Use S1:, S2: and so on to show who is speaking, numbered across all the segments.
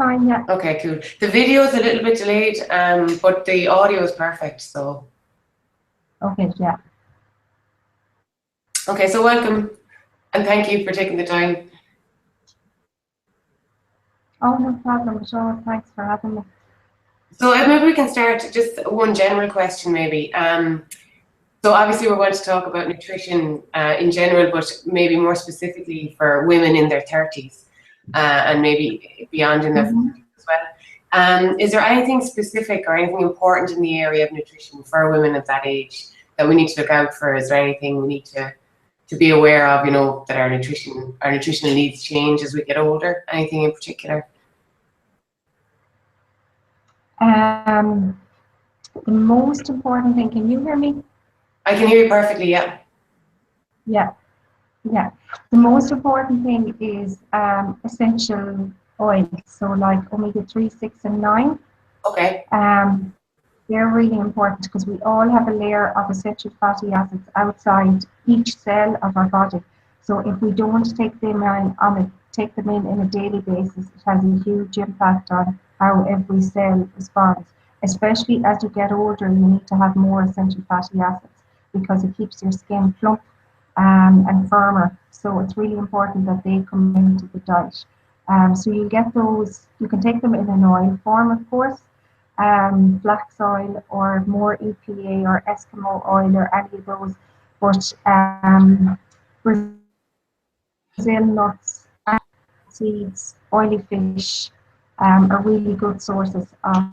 S1: fine, yeah.
S2: Okay, cool. The video is a little bit delayed, but the audio is perfect, so.
S1: Okay, yeah.
S2: Okay, so welcome, and thank you for taking the time.
S1: Oh, no problem at all. Thanks for having me.
S2: So maybe we can start just one general question, maybe. So obviously we're going to talk about nutrition in general, but maybe more specifically for women in their 30s and maybe beyond in their 40s as well. Is there anything specific or anything important in the area of nutrition for women at that age that we need to look out for? Is there anything we need to be aware of, you know, that our nutritional needs change as we get older? Anything in particular?
S1: The most important thing, can you hear me?
S2: I can hear you perfectly, yeah.
S1: Yeah, yeah. The most important thing is essential oils, so like omega-3, 6, and 9.
S2: Okay.
S1: They're really important because we all have a layer of essential fatty acids outside each cell of our body. So if we don't take them in a daily basis, it has a huge impact on how every cell responds. Especially as you get older, you need to have more essential fatty acids because it keeps your skin plump and firmer. So it's really important that they come into the diet. So you get those, you can take them in an oil form, of course, flax oil or more EPA or Eskimo oil or any of those. But Brazil nuts, seeds, oily fish are really good sources of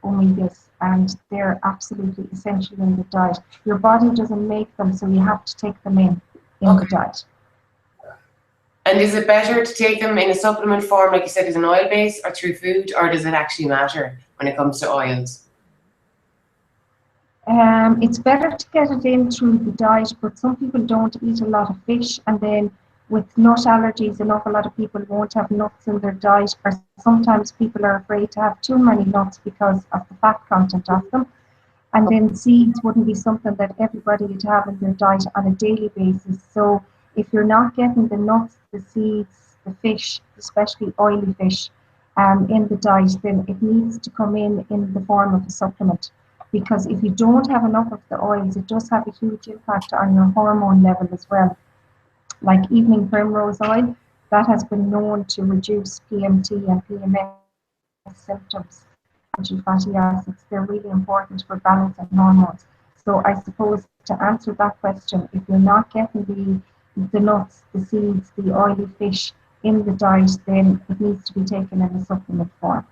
S1: omegas, and they're absolutely essential in the diet. Your body doesn't make them, so you have to take them in the diet.
S2: And is it better to take them in a supplement form, like you said, as an oil base, or through food, or does it actually matter when it comes to oils?
S1: It's better to get it in through the diet, but some people don't eat a lot of fish, and then with nut allergies, an awful lot of people won't have nuts in their diet, or sometimes people are afraid to have too many nuts because of the fat content of them. And then seeds wouldn't be something that everybody would have in their diet on a daily basis. So if you're not getting the nuts, the seeds, the fish, especially oily fish, in the diet, then it needs to come in the form of a supplement. Because if you don't have enough of the oils, it does have a huge impact on your hormone level as well. Like evening primrose oil, that has been known to reduce PMT and PMS symptoms. Essential fatty acids, they're really important for balancing hormones. So I suppose to answer that question, if you're not getting the nuts, the seeds, the oily fish in the diet, then it needs to be taken in a supplement form.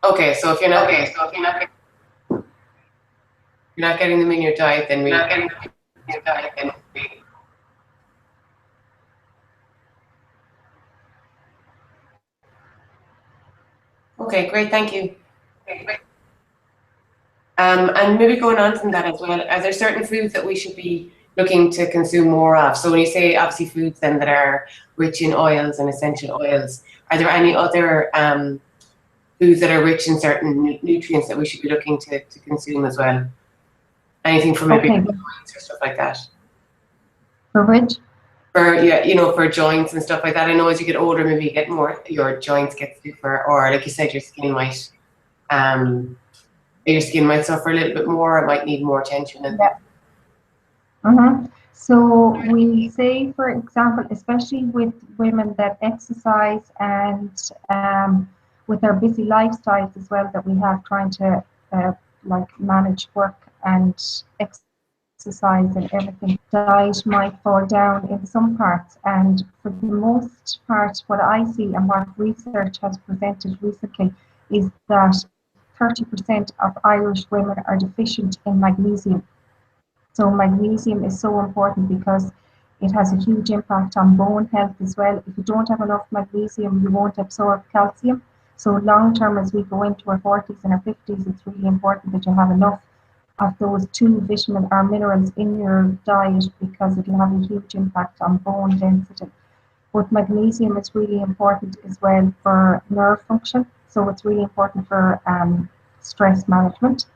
S2: Okay, so if you're not getting them in your diet, then Okay, great, thank you. And maybe going on from that as well, are there certain foods that we should be looking to consume more of? So when you say obviously foods then that are rich in oils and essential oils, are there any other foods that are rich in certain nutrients that we should be looking to consume as well? Anything for maybe joints or stuff like that?
S1: For which?
S2: For, yeah, you know, for joints and stuff like that. I know as you get older, maybe you get more, your joints get stiffer, or like you said, your skin might suffer a little bit more. It might need more attention. And
S1: So we say, for example, especially with women that exercise and with our busy lifestyles as well that we have, trying to like manage work and exercise and everything, diet might fall down in some parts. And for the most part, what I see and what research has presented recently is that 30% of Irish women are deficient in magnesium. So magnesium is so important because it has a huge impact on bone health as well. If you don't have enough magnesium, you won't absorb calcium. So long term, as we go into our 40s and our 50s, it's really important that you have enough of those two vitamin or minerals in your diet because it will have a huge impact on bone density. But magnesium is really important as well for nerve function. So it's really important for stress management.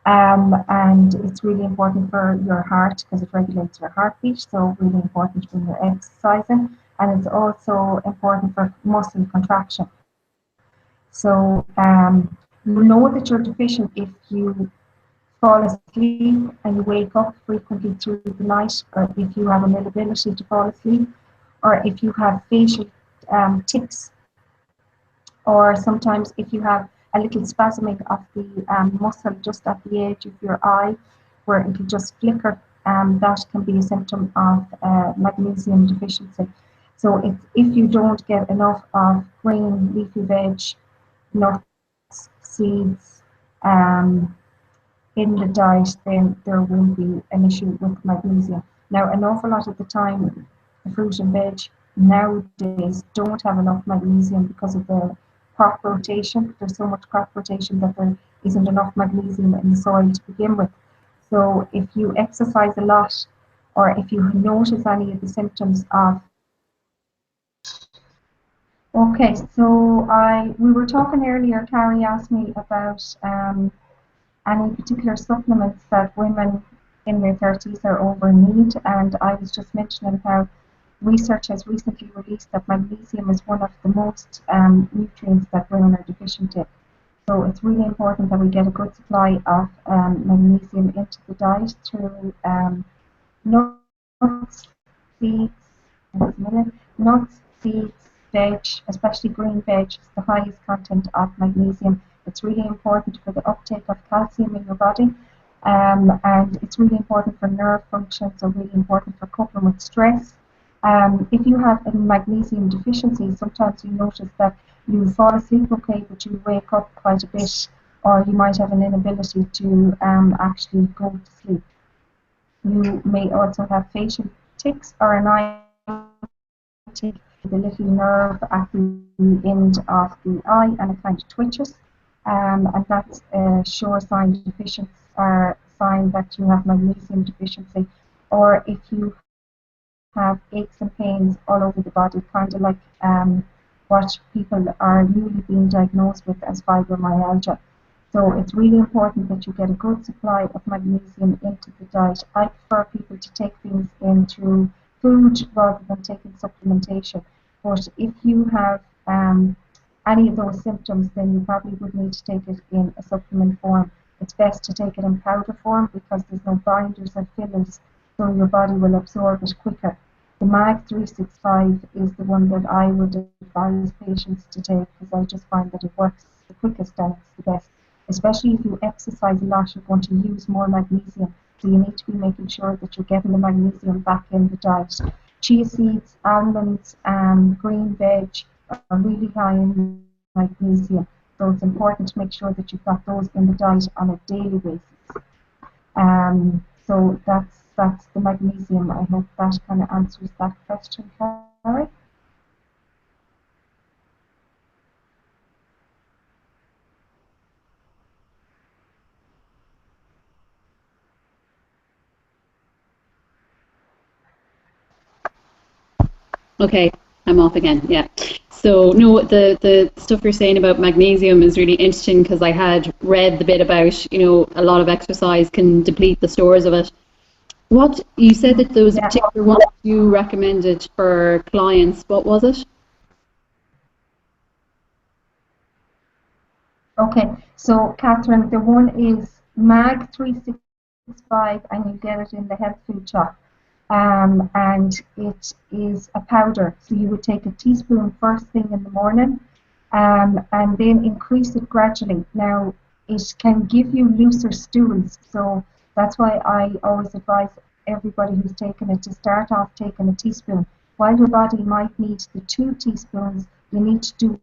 S1: And it's really important for your heart because it regulates your heartbeat. So really important when you're exercising. And it's also important for muscle contraction. So you know that you're deficient if you fall asleep and you wake up frequently through the night, or if you have an inability to fall asleep, or if you have facial tics, or sometimes if you have a little spasming of the muscle just at the edge of your eye, where it will just flicker, that can be a symptom of magnesium deficiency. So if you don't get enough of green leafy veg, nuts, seeds, in the diet, then there won't be an issue with magnesium. Now, an awful lot of the time, the fruit and veg nowadays don't have enough magnesium because of the crop rotation. There's so much crop rotation that there isn't enough magnesium in the soil to begin with. So if you exercise a lot, or if you notice any of the symptoms of, okay, so we were talking earlier, Carrie asked me about any particular supplements that women in their 30s or over need, and I was just mentioning how research has recently released that magnesium is one of the most nutrients that women are deficient in. So it's really important that we get a good supply of magnesium into the diet through nuts, seeds, nuts, seeds, veg, especially green veg, is the highest content of magnesium. It's really important for the uptake of calcium in your body, and it's really important for nerve function, so really important for coping with stress. If you have a magnesium deficiency, sometimes you notice that you fall asleep okay, but you wake up quite a bit, or you might have an inability to actually go to sleep. You may also have facial tics or an eye tic, the little nerve at the end of the eye, and it kind of twitches. And that's a sure sign deficiency, or sign that you have magnesium deficiency. Or if you have aches and pains all over the body, kind of like what people are newly being diagnosed with as fibromyalgia. So it's really important that you get a good supply of magnesium into the diet. I prefer people to take things in through food rather than taking supplementation. But if you have any of those symptoms, then you probably would need to take it in a supplement form. It's best to take it in powder form because there's no binders or fillers, so your body will absorb it quicker. The MAG 365 is the one that I would advise patients to take because I just find that it works the quickest and it's the best. Especially if you exercise a lot, you're going to use more magnesium. So you need to be making sure that you're getting the magnesium back in the diet. Chia seeds, almonds, green veg are really high in magnesium. So it's important to make sure that you've got those in the diet on a daily basis. So that's the magnesium. I hope that kind of answers that question, Carrie.
S3: Okay, I'm off again. Yeah. So no, the stuff you're saying about magnesium is really interesting because I had read the bit about, you know, a lot of exercise can deplete the stores of it. What you said that there was a particular one you recommended for clients. What was it?
S1: Okay, so Catherine, the one is MAG 365, and you get it in the health food shop. And it is a powder. So you would take a teaspoon first thing in the morning, and then increase it gradually. Now, it can give you looser stools, so that's why I always advise everybody who's taking it to start off taking a teaspoon. While your body might need the 2 teaspoons, you need to do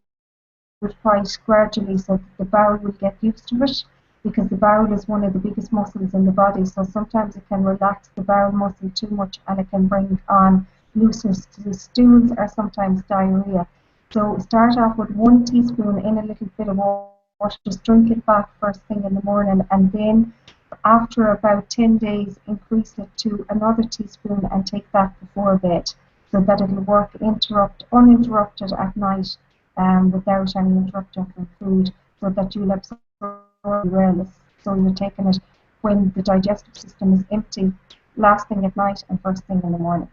S1: it quite gradually so that the bowel will get used to it, because the bowel is one of the biggest muscles in the body, so sometimes it can relax the bowel muscle too much and it can bring on looser stools or sometimes diarrhea. So start off with 1 teaspoon in a little bit of water, just drink it back first thing in the morning, and then after about 10 days increase it to another teaspoon and take that before bed, so that it will work uninterrupted at night, without any interruption from food, so that you'll absorb well. So you're taking it when the digestive system is empty, last thing at night and first thing in the morning.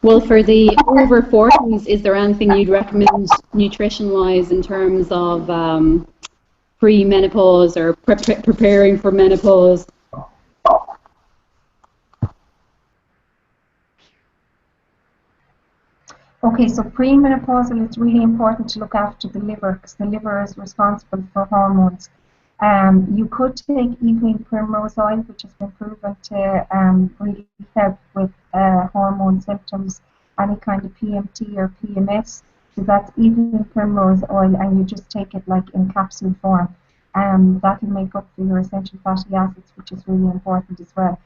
S3: Well, for the over 40s, is there anything you'd recommend nutrition-wise in terms of pre-menopause or preparing for menopause?
S1: Okay, so premenopausal, it's really important to look after the liver because the liver is responsible for hormones. You could take evening primrose oil, which has been proven to really help with hormone symptoms, any kind of PMT or PMS. So that's evening primrose oil, and you just take it like in capsule form. That will make up for your essential fatty acids, which is really important as well.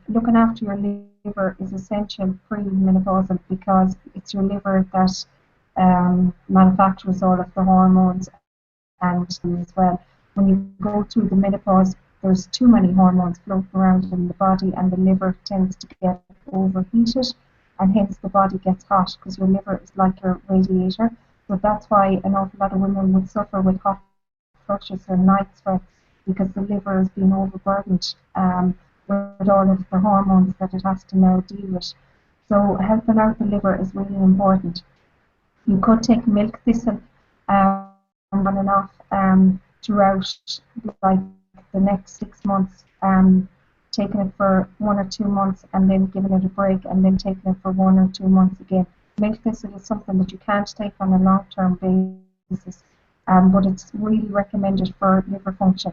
S1: Looking after your liver is essential pre-menopausal because it's your liver that manufactures all of the hormones, and as well when you go through the menopause there's too many hormones floating around in the body and the liver tends to get overheated and hence the body gets hot because your liver is like your radiator. So that's why an awful lot of women would suffer with hot flushes or night sweats because the liver has been overburdened with all of the hormones that it has to now deal with. So helping out the liver is really important. You could take milk thistle on and off throughout like the next 6 months, taking it for 1 or 2 months and then giving it a break and then taking it for 1 or 2 months again. Milk thistle is something that you can't take on a long-term basis, but it's really recommended for liver function.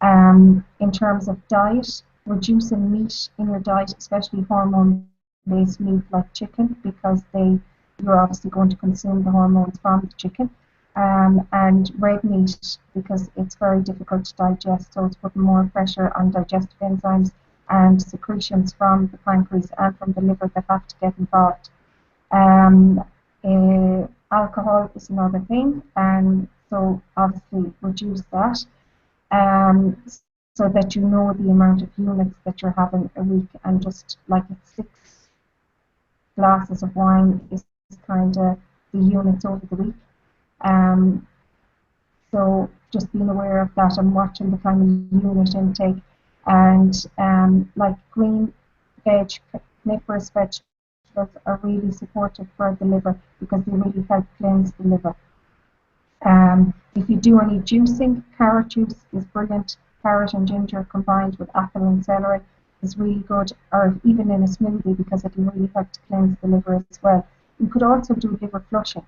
S1: In terms of diet, reducing meat in your diet, especially hormone-based meat like chicken, because you're obviously going to consume the hormones from the chicken, and red meat because it's very difficult to digest, so it's putting more pressure on digestive enzymes and secretions from the pancreas and from the liver that have to get involved. Alcohol is another thing, and so obviously reduce that. So that you know the amount of units that you're having a week, and just like it's 6 glasses of wine is kind of the units over the week. So just being aware of that and watching the kind of unit intake, and like green veg, coniferous vegetables are really supportive for the liver because they really help cleanse the liver. If you do any juicing, carrot juice is brilliant. Carrot and ginger combined with apple and celery is really good, or even in a smoothie because it will really help to cleanse the liver as well. You could also do liver flushing.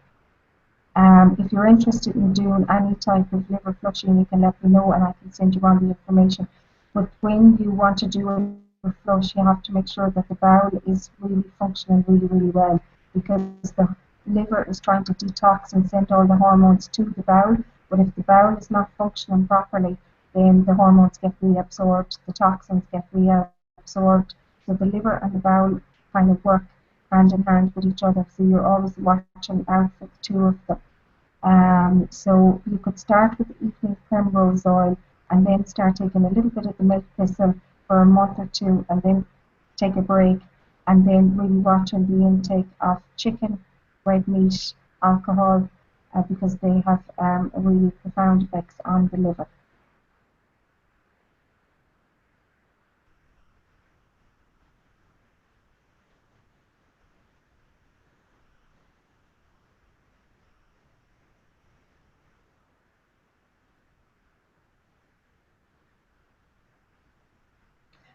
S1: If you're interested in doing any type of liver flushing, you can let me know and I can send you on the information. But when you want to do a liver flush, you have to make sure that the bowel is really functioning really, really well, because the liver is trying to detox and send all the hormones to the bowel. But if the bowel is not functioning properly, then the hormones get reabsorbed, the toxins get reabsorbed. So the liver and the bowel kind of work hand in hand with each other. So you're always watching out for the two of them. So you could start with the evening primrose oil and then start taking a little bit of the milk thistle for a month or two and then take a break, and then really watching the intake of chicken, red meat, alcohol, because they have really profound effects on the liver.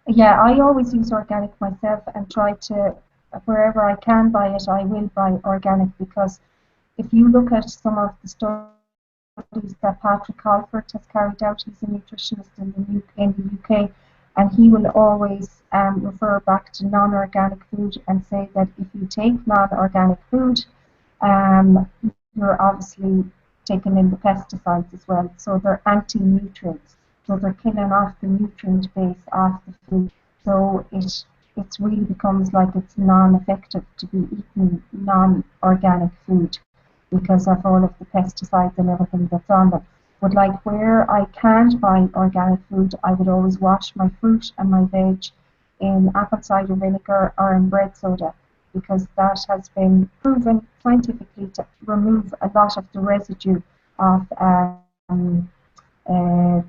S1: Yeah, I always use organic myself and try to, wherever I can buy it, I will buy organic, because if you look at some of the studies that Patrick Halford has carried out, he's a nutritionist in the UK, and he will always refer back to non-organic food and say that if you take non-organic food, you're obviously taking in the pesticides as well. So they're anti-nutrients. So they're killing off the nutrient base of the food. So it really becomes like it's non-effective to be eating non-organic food because of all of the pesticides and everything that's on them. But like where I can't buy organic food, I would always wash my fruit and my veg in apple cider vinegar or in bread soda, because that has been proven scientifically to remove a lot of the residue of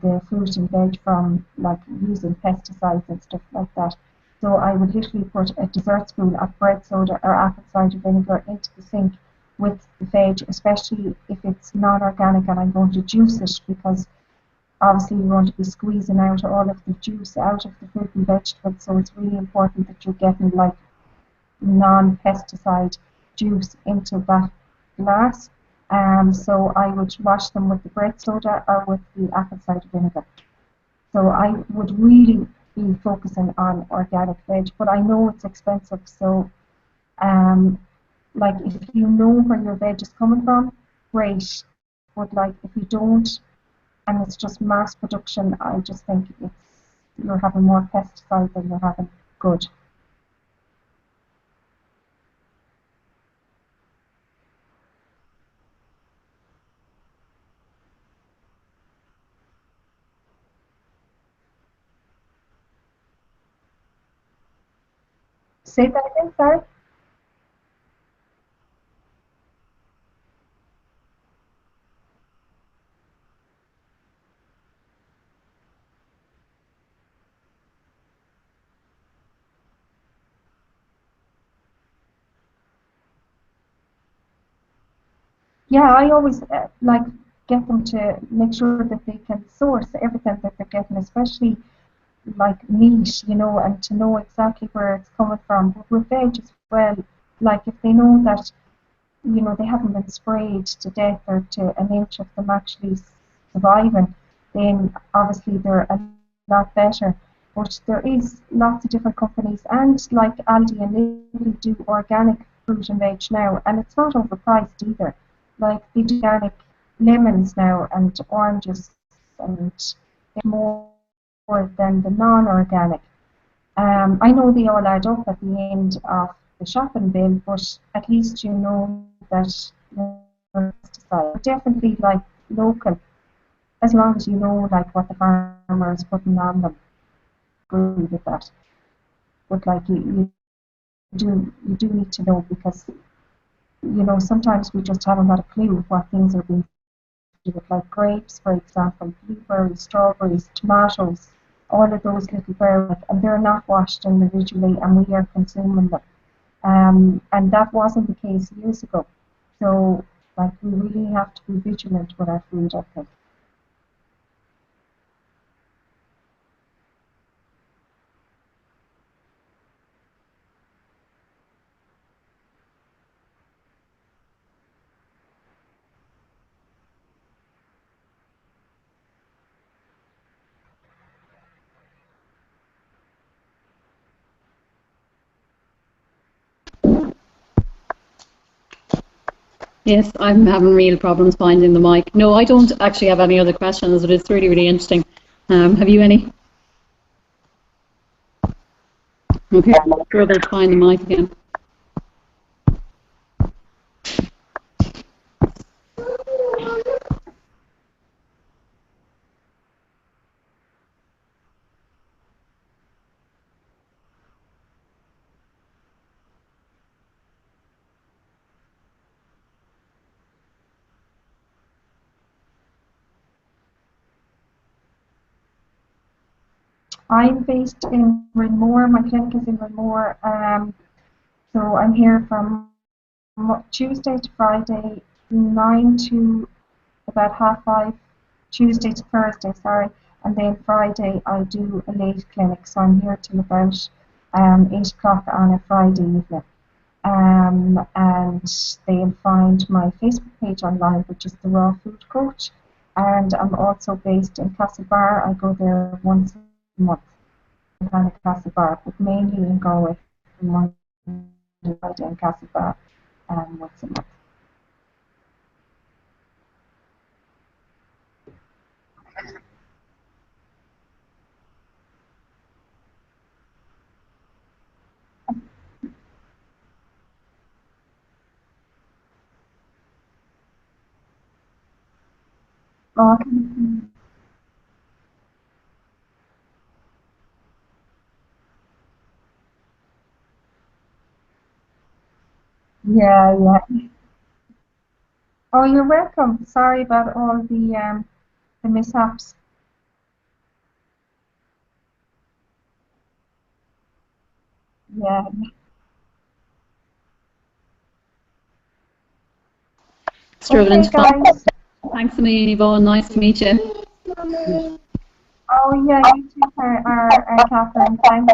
S1: the fruit and veg from like using pesticides and stuff like that. So I would literally put a dessert spoon of bread soda or apple cider vinegar into the sink with the veg, especially if it's non-organic and I'm going to juice it, because obviously you want to be squeezing out all of the juice out of the fruit and vegetables. So it's really important that you're getting like non-pesticide juice into that glass. So I would wash them with the bread soda or with the apple cider vinegar. So I would really be focusing on organic veg, but I know it's expensive. So um, like if you know where your veg is coming from, great. But like if you don't, and it's just mass production, I just think you're having more pesticides than you're having good. Say that again, sorry. Yeah, I always like get them to make sure that they can source everything that they're getting, especially like meat, and to know exactly where it's coming from. But with veg as well, like if they know that, they haven't been sprayed to death or to an inch of them actually surviving, then obviously they're a lot better. But there is lots of different companies, and like Aldi and Lidl do organic fruit and veg now, and it's not overpriced either. Like they do organic lemons now and oranges, and more than the non-organic. I know they all add up at the end of the shopping bill, but at least you know that definitely like local, as long as you know like what the farmer is putting on them. Agree with that, but like you do need to know, because sometimes we just haven't got a clue what things are being with, like grapes, for example, blueberries, strawberries, tomatoes, all of those little berries, and they're not washed individually, and we are consuming them. And that wasn't the case years ago. So, like, we really have to be vigilant with our food, I think.
S3: Yes, I'm having real problems finding the mic. No, I don't actually have any other questions, but it's really, really interesting. Have you any? Okay, I'll struggle to find the mic again.
S1: I'm based in Rinmore. My clinic is in Rinmore. So I'm here from Tuesday to Friday, 9 to about half 5. Tuesday to Thursday, sorry. And then Friday I do a late clinic, so I'm here till about 8 o'clock on a Friday evening. And they'll find my Facebook page online, which is the Raw Food Coach. And I'm also based in Castlebar. I go there once a month, in Castlebar, but mainly in Galway, from Monday to Friday in Castlebar, once a month. Oh, yeah, yeah. Oh, you're welcome. Sorry about all the mishaps. Yeah.
S3: Struggling
S1: Okay,
S3: to find.
S1: guys.
S3: Thanks a million, Yvonne. Nice to meet you.
S1: Oh, yeah, you too, Catherine. Thanks.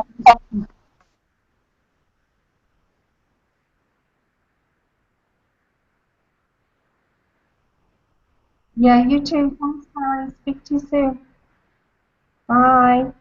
S1: Yeah, you too. Thanks, Carrie. Speak to you soon. Bye.